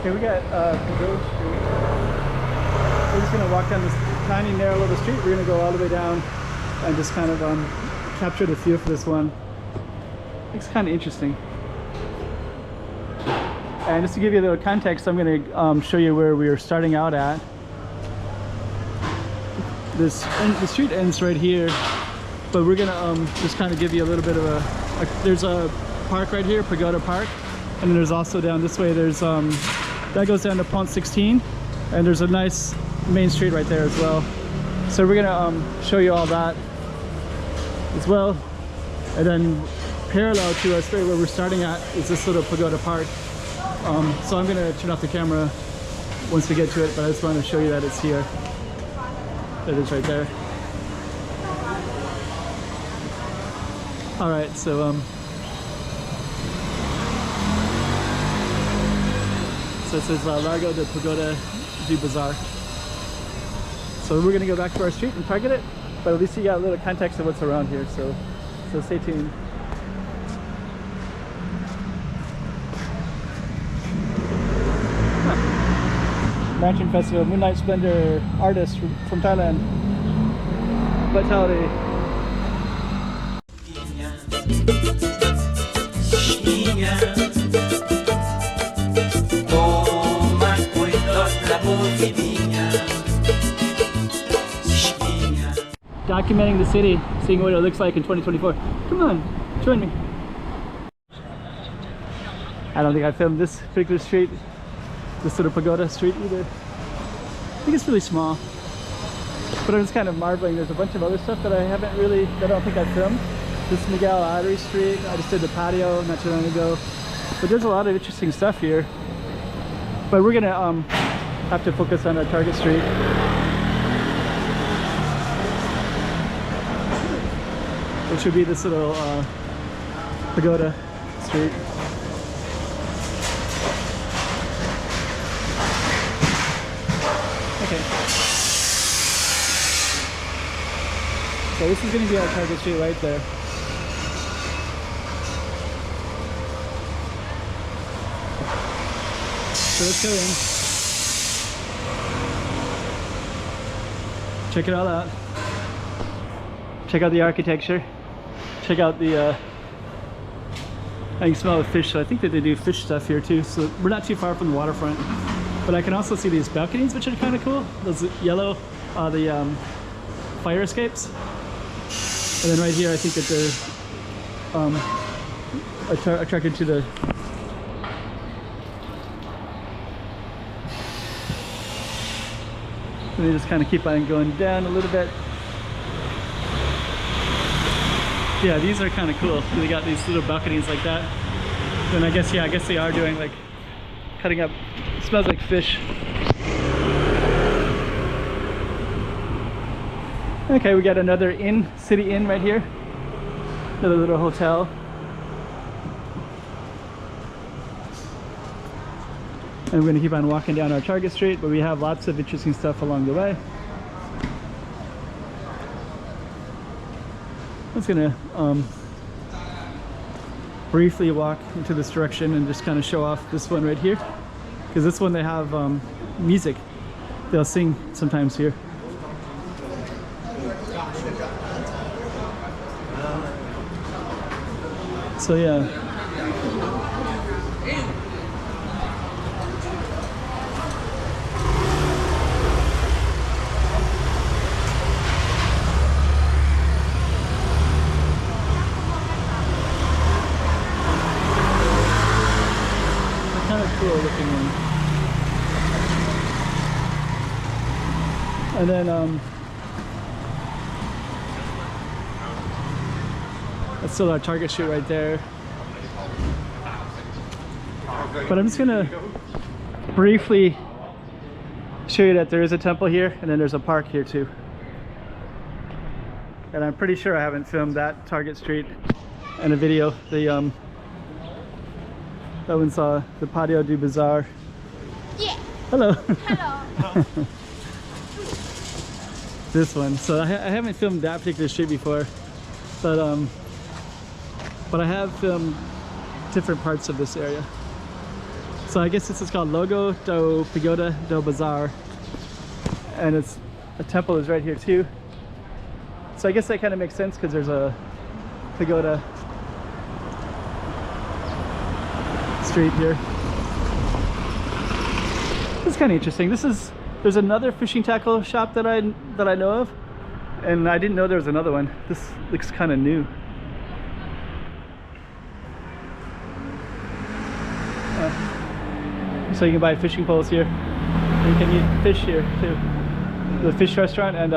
Okay, we got Pagode Street. We're just gonna walk down this tiny narrow little street. We're gonna go all the way down and just kind of capture the feel for this one. It's kind of interesting. And just to give you a little context, I'm gonna show you where we are starting out at. The street ends right here, but we're gonna just kind of give you a little bit of there's a park right here, Pagoda Park, and then there's also down this way, there's that goes down to Pont 16, and there's a nice main street right there as well. So we're gonna show you all that as well, and then parallel to us right where we're starting at is this little Pagoda Park. So I'm gonna turn off the camera once we get to it, but I just want to show you that it's here. It is right there. All right, so so it says Largo de Pagoda du Bazaar. So we're gonna go back to our street and target it, but at least you got a little context of what's around here. So stay tuned. Lantern Festival, Moonlight Splendor artist from Thailand. Vitality. Documenting the city, seeing what it looks like in 2024. Come on, join me. I don't think I filmed this particular street, this sort of Pagoda street either. I think it's really small, but I'm just kind of marveling. There's a bunch of other stuff that I don't think I filmed. This Miguel Artery Street, I just did the patio not too long ago, but there's a lot of interesting stuff here. But we're gonna have to focus on our target street. Which should be this little Pagoda street. Okay. So this is going to be our target street right there. So let's go in. Check it all out. Check out the architecture. Check out the I can smell the fish, so I think that they do fish stuff here too. So we're not too far from the waterfront, but I can also see these balconies, which are kind of cool. Those yellow, the fire escapes. And then right here, I think that they're attracted to the and they just kind of keep on going down a little bit. Yeah, these are kind of cool. They got these little balconies like that. And I guess they are doing like cutting up. It smells like fish. Okay, we got another city inn right here. Another little hotel. And we're gonna keep on walking down our target street, but we have lots of interesting stuff along the way. I'm just gonna briefly walk into this direction and just kind of show off this one right here, because this one they have music. They'll sing sometimes here. So yeah. Cool looking one. And then that's still our target shoot right there. But I'm just gonna briefly show you that there is a temple here, and then there's a park here too. And I'm pretty sure I haven't filmed that target street in a video. That one's the Patio du Bazaar. Yeah. Hello. Hello. This one. So I haven't filmed that particular street before, but I have filmed different parts of this area. So I guess this is called Logo do Pagoda do Bazaar, and it's a temple is right here too. So I guess that kind of makes sense because there's a pagoda street here. It's kind of interesting. There's another fishing tackle shop that I know of, and I didn't know there was another one. This looks kind of new. So you can buy fishing poles here. You can eat fish here too. The fish restaurant, and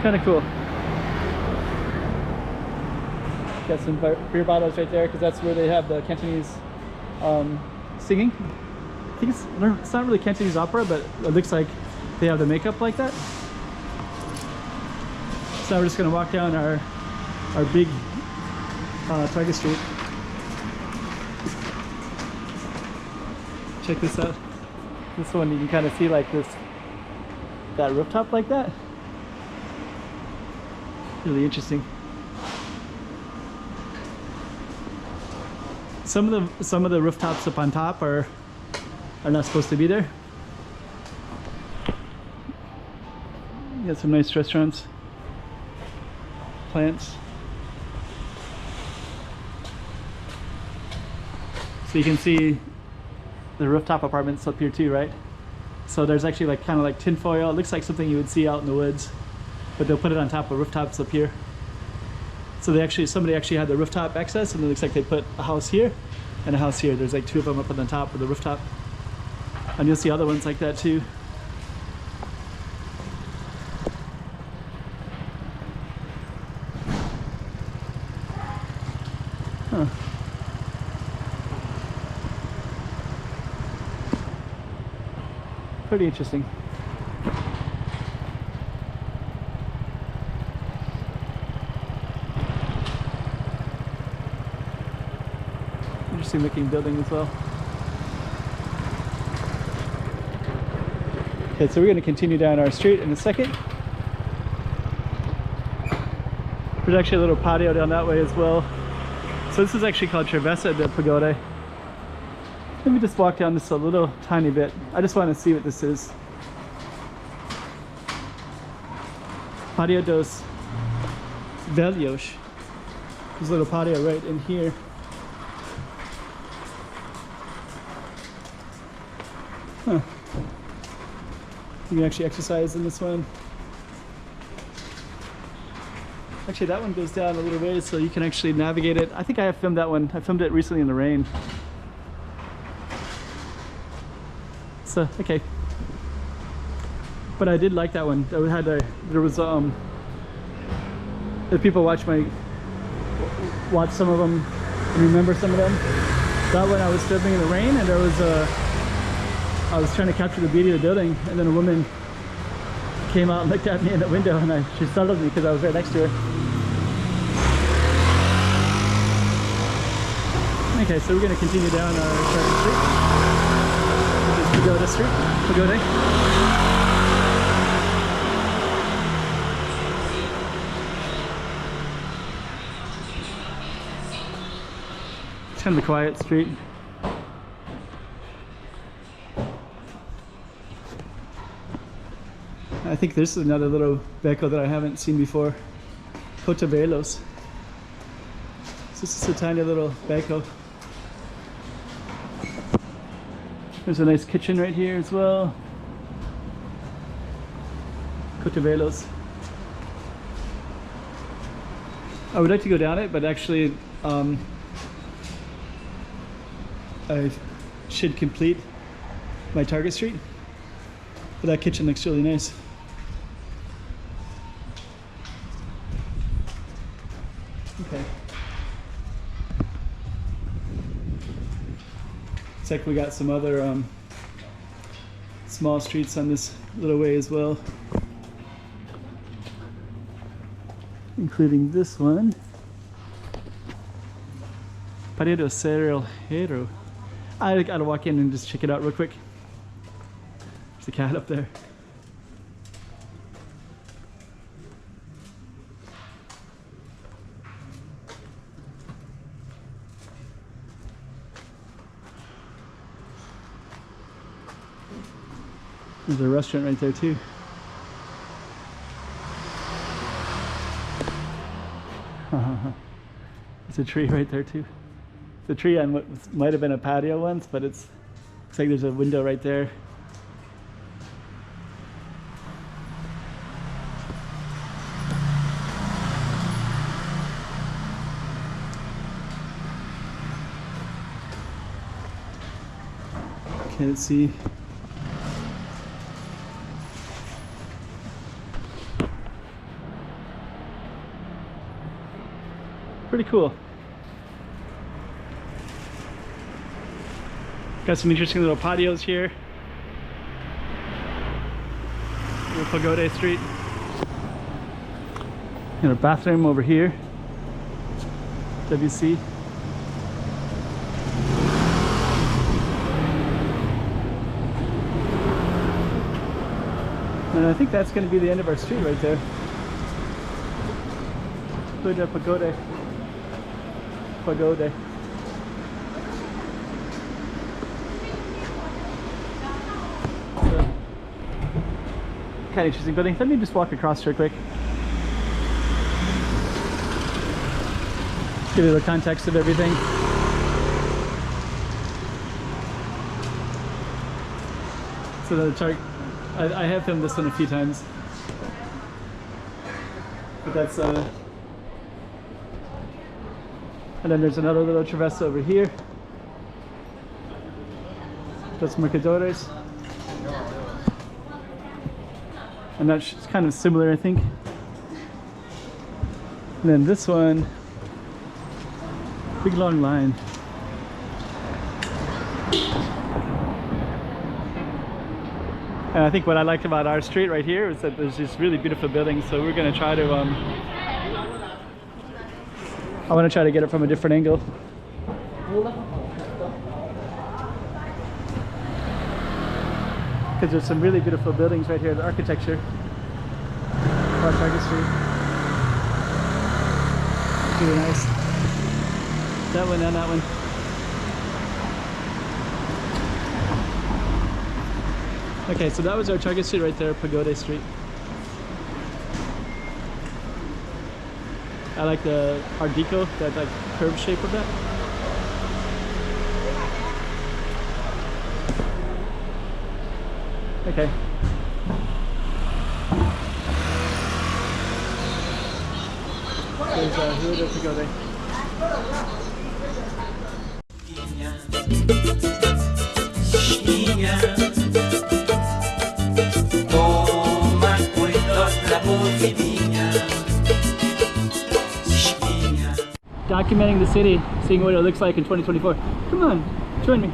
kind of cool. Got some beer bottles right there because that's where they have the Cantonese singing. I think it's not really Cantonese opera, but it looks like they have the makeup like that. So now we're just gonna walk down our big Target Street. Check this out. This one you can kind of see like that rooftop like that. Really interesting. Some of the rooftops up on top are not supposed to be there. You got some nice restaurants, plants. So you can see the rooftop apartments up here too, right? So there's actually like kind of like tinfoil. It looks like something you would see out in the woods, but they'll put it on top of rooftops up here. So somebody actually had the rooftop access, and it looks like they put a house here and a house here. There's like two of them up on the top of the rooftop, and you'll see other ones like that too. Huh. Pretty interesting. Interesting looking building as well. Okay, so we're going to continue down our street in a second. There's actually a little patio down that way as well. So this is actually called Travessa de Pagode. Let me just walk down this a little tiny bit. I just want to see what this is. Patio dos Velhos. There's a little patio right in here. Huh. You can actually exercise in this one. Actually, that one goes down a little ways, so you can actually navigate it. I think I have filmed that one. I filmed it recently in the rain. So, okay. But I did like that one. There was the people watch some of them and remember some of them. That one I was filming in the rain, and there was I was trying to capture the beauty of the building, and then a woman came out and looked at me in the window, and she startled me because I was right next to her. Okay, so we're going to continue down our street, which is Pagoda Street, Pagode. It's kind of a quiet street. I think this is another little beco that I haven't seen before. Cotavelos. So this is a tiny little beco. There's a nice kitchen right here as well. Cotavelos. I would like to go down it, but actually I should complete my Target Street. But that kitchen looks really nice. Okay. Looks like we got some other small streets on this little way as well, including this one. Paredo Serial Hero. I gotta walk in and just check it out real quick. There's a cat up there. There's a restaurant right there too. There's a tree right there too. It's a tree on what might have been a patio once, but looks like there's a window right there. Okay, let's see. Pretty cool. Got some interesting little patios here. Little Pagode Street. And a bathroom over here. WC. And I think that's going to be the end of our street right there. Pagode. Pagode. Kind of interesting building. Let me just walk across real quick. Give you the context of everything. So the chart, I have filmed this one a few times, but that's and then there's another little traversa over here. That's Mercadores. And that's kind of similar, I think. And then this one, big long line. And I think what I liked about our street right here is that there's these really beautiful buildings. So we're gonna try to, I want to try to get it from a different angle. Because there's some really beautiful buildings right here, the architecture. Pagode Street. Really nice. That one and that one. Okay, so that was our Pagode Street right there, Pagode Street. I like the Art Deco, that like curved shape of that. Okay. There's Rue de Pagode. Documenting the city, seeing what it looks like in 2024. Come on, join me.